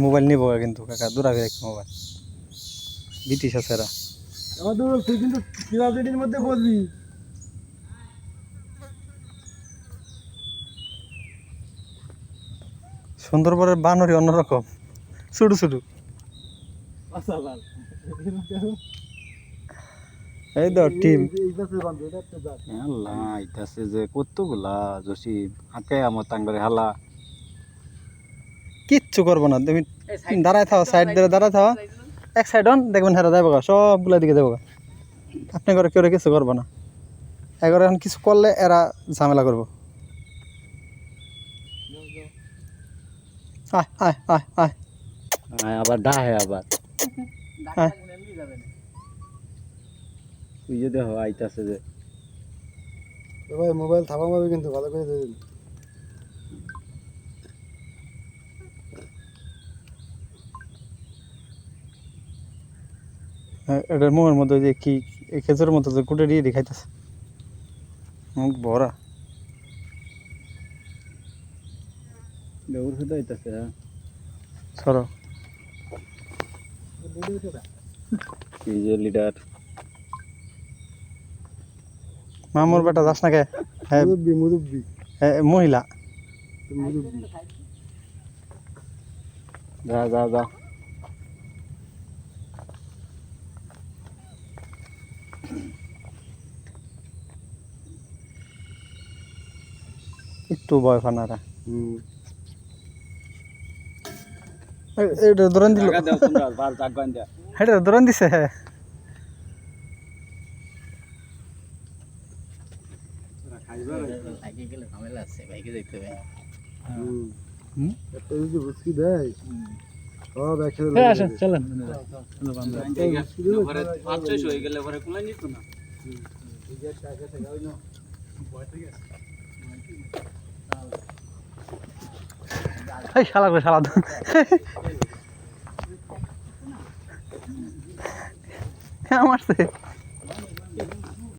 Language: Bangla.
মোবাইল নিব কিন্তু কাকা দূরাবে এক মোবাইল ব্রিটিশ আছে এরা আমাদের তুই কিন্তু ক্লাসের মধ্যে বলবি সুন্দরবনের বানরই অন্যরকম ছোট ছোট এই তো টিম আইতাছে যে কতগুলা জসিম হাতে আমার টাঙ্গরে হালা কিচ্ছু করবো না তুমি দাঁড়ায় থাও সাইড ধরে দাঁড়ায় থাও এক সাইড অন দেখবেন হেরা যাবো সবগুলা দিকে যাবো আপনি করে কেউ কিছু করবো না এগারো এখন কিছু করলে এরা ঝামেলা করবো আয় আয় আয় আয় আবার ডাহে আবার আয় তুই যে দেখো আইতাছে যে ভাই মোবাইল থাপা মারবে কিন্তু ভালো করে দিয়ে দিন এটার মুখের মধ্যে যে কি খেজুরের মতো যে কুটে দিয়ে দেখাইতেছে মুখ ভরা বেউর হতে আইতাছে হ্যাঁ সরো এই যে লিডার মামুর বেটা যাস না কে হ্যাঁ মুরব্বি মহিলা মুরব্বি যা যা যা একটু ভয় ফানারা এটা দৌড়ান দিল জায়গা দাও তোমরা বার জাগ বান্ধা এটা দৌড়ান দিছে আগে গেলে ঝামেলা আছে বাইকে যাইতে হবে একটা যদি বুঝকি দেয় সব একসাথে আসেন চলেন ঘরে 5-6 হয়ে গেলে ঘরে কুলাই নিত না এই শালা করে শালা মারছে